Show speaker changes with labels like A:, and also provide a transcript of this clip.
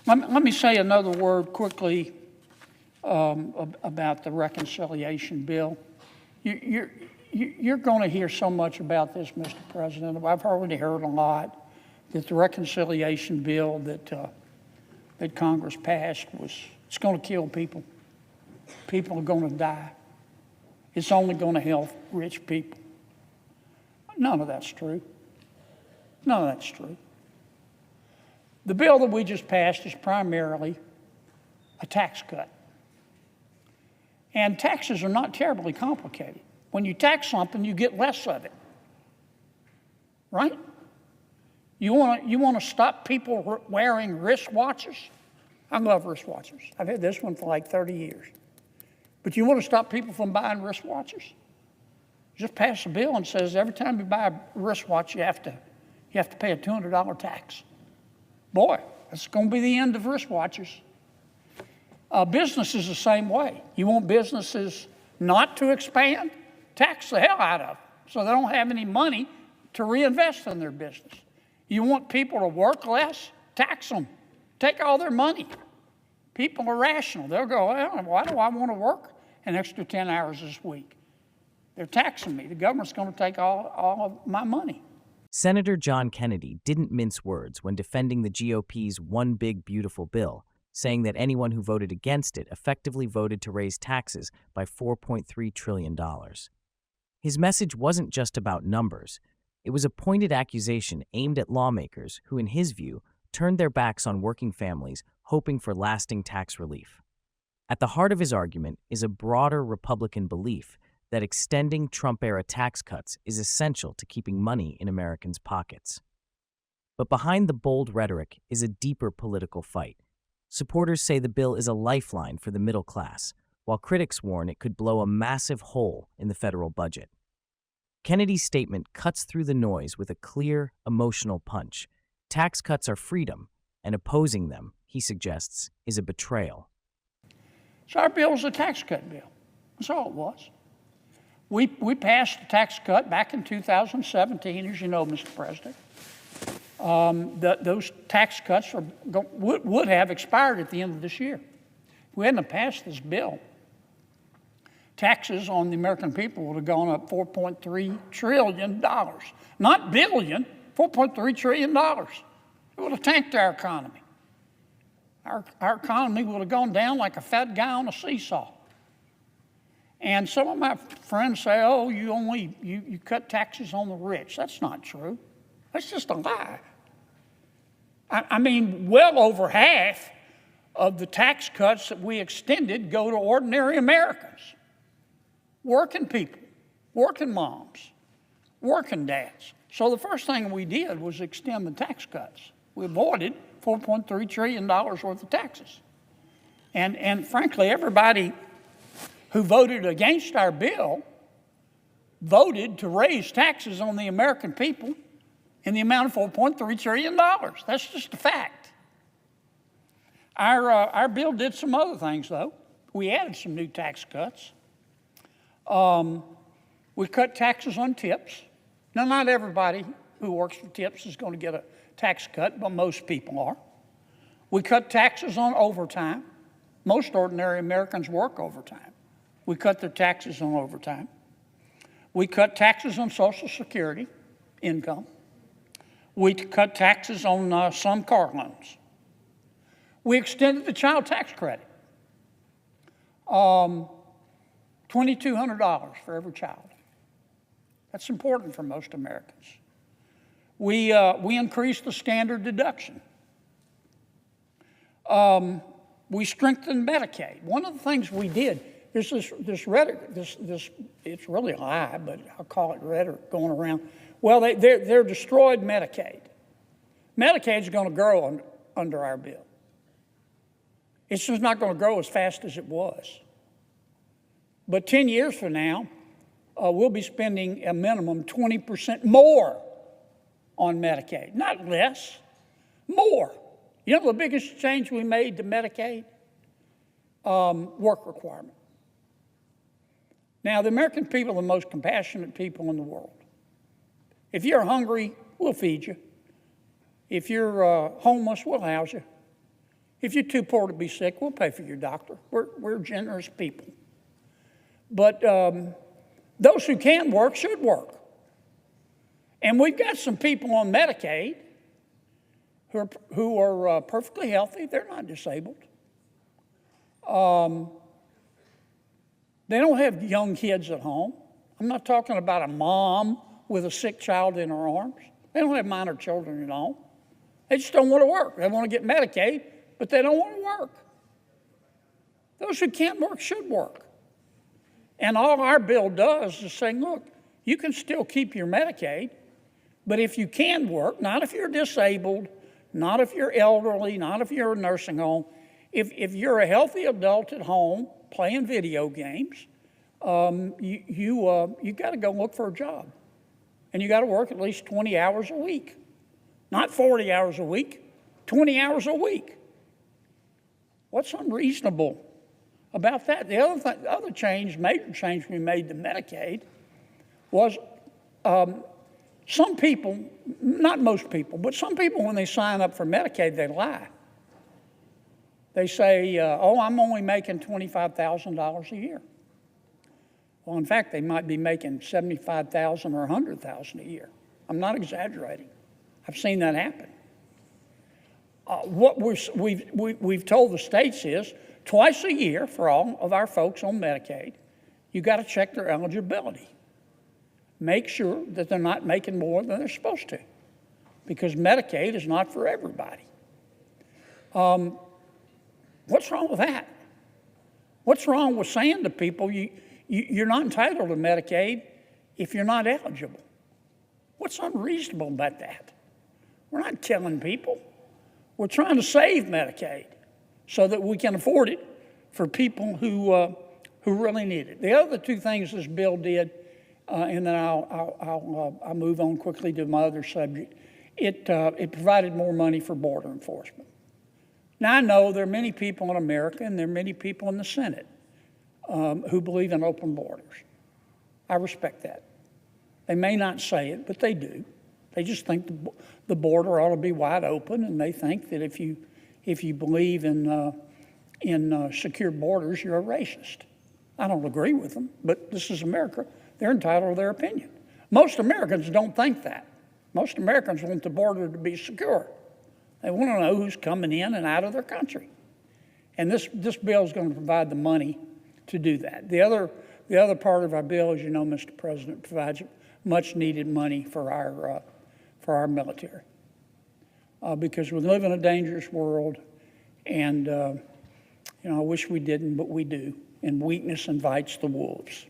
A: Let me say another word quickly about the reconciliation bill. You're going to hear so much about this, Mr. President. I've already heard a lot that the reconciliation bill that Congress passed it's going to kill people. People are going to die. It's only going to help rich people. None of that's true. None of that's true. The bill that we just passed is primarily a tax cut. And taxes are not terribly complicated. When you tax something, you get less of it. Right? You want to stop people wearing wristwatches? I love wristwatches. I've had this one for like 30 years. But you want to stop people from buying wristwatches? Just pass a bill and says every time you buy a wristwatch, you have to pay a $200 tax. Boy, that's going to be the end of wristwatches. Business is the same way. You want businesses not to expand? Tax the hell out of them so they don't have any money to reinvest in their business. You want people to work less? Tax them. Take all their money. People are rational. They'll go, well, why do I want to work an extra 10 hours this week? They're taxing me. The government's going to take all of my money.
B: Senator John Kennedy didn't mince words when defending the GOP's One Big Beautiful Bill, saying that anyone who voted against it effectively voted to raise taxes by $4.3 trillion. His message wasn't just about numbers. It was a pointed accusation aimed at lawmakers who, in his view, turned their backs on working families hoping for lasting tax relief. At the heart of his argument is a broader Republican belief that extending Trump-era tax cuts is essential to keeping money in Americans' pockets. But behind the bold rhetoric is a deeper political fight. Supporters say the bill is a lifeline for the middle class, while critics warn it could blow a massive hole in the federal budget. Kennedy's statement cuts through the noise with a clear, emotional punch. Tax cuts are freedom, and opposing them, he suggests, is a betrayal.
A: So our bill is a tax cut bill. That's all it was. We passed a tax cut back in 2017, as you know, Mr. President. Those tax cuts would have expired at the end of this year. If we hadn't passed this bill, taxes on the American people would have gone up $4.3 trillion. Not billion, $4.3 trillion. It would have tanked our economy. Our economy would have gone down like a fat guy on a seesaw. And some of my friends say, oh, you cut taxes on the rich. That's not true. That's just a lie. I mean, well over half of the tax cuts that we extended go to ordinary Americans. Working people, working moms, working dads. So the first thing we did was extend the tax cuts. We avoided $4.3 trillion worth of taxes. And frankly, everybody who voted against our bill voted to raise taxes on the American people in the amount of $4.3 trillion. That's just a fact. Our bill did some other things, though. We added some new tax cuts. We cut taxes on tips. Now, not everybody who works for tips is going to get a tax cut, but most people are. We cut taxes on overtime. Most ordinary Americans work overtime. We cut their taxes on overtime. We cut taxes on Social Security income. We cut taxes on some car loans. We extended the child tax credit. $2,200 for every child. That's important for most Americans. We increased the standard deduction. We strengthened Medicaid. One of the things we did, there's this rhetoric, it's really a lie, but I'll call it rhetoric going around. Well, they're destroyed Medicaid. Medicaid's going to grow under our bill. It's just not going to grow as fast as it was. But 10 years from now, we'll be spending a minimum 20% more on Medicaid. Not less, more. You know the biggest change we made to Medicaid? Work requirement. Now, the American people are the most compassionate people in the world. If you're hungry, we'll feed you. If you're homeless, we'll house you. If you're too poor to be sick, we'll pay for your doctor. We're generous people. But those who can work should work. And we've got some people on Medicaid who are perfectly healthy. They're not disabled. They don't have young kids at home. I'm not talking about a mom with a sick child in her arms. They don't have minor children at home. They just don't want to work. They want to get Medicaid, but they don't want to work. Those who can't work should work. And all our bill does is say, look, you can still keep your Medicaid, but if you can work, not if you're disabled, not if you're elderly, not if you're in a nursing home, if you're a healthy adult at home playing video games, you got to go look for a job. And you got to work at least 20 hours a week. Not 40 hours a week, 20 hours a week. What's unreasonable about that? The other change, major change we made to Medicaid was some people, not most people, but some people when they sign up for Medicaid, they lie. They say, I'm only making $25,000 a year. Well, in fact, they might be making $75,000 or $100,000 a year. I'm not exaggerating. I've seen that happen. What we've told the states is twice a year for all of our folks on Medicaid, you got to check their eligibility. Make sure that they're not making more than they're supposed to, because Medicaid is not for everybody. What's wrong with that? What's wrong with saying to people, you're not entitled to Medicaid if you're not eligible? What's unreasonable about that? We're not killing people. We're trying to save Medicaid so that we can afford it for people who really need it. The other two things this bill did, and then I'll move on quickly to my other subject. It provided more money for border enforcement. Now, I know there are many people in America and there are many people in the Senate who believe in open borders. I respect that. They may not say it, but they do. They just think the border ought to be wide open, and they think that if you believe in secure borders, you're a racist. I don't agree with them, but this is America. They're entitled to their opinion. Most Americans don't think that. Most Americans want the border to be secure. They want to know who's coming in and out of their country. And this bill is going to provide the money to do that. The other part of our bill, as you know, Mr. President, provides much needed money for our military. Because we live in a dangerous world, and I wish we didn't, but we do. And weakness invites the wolves.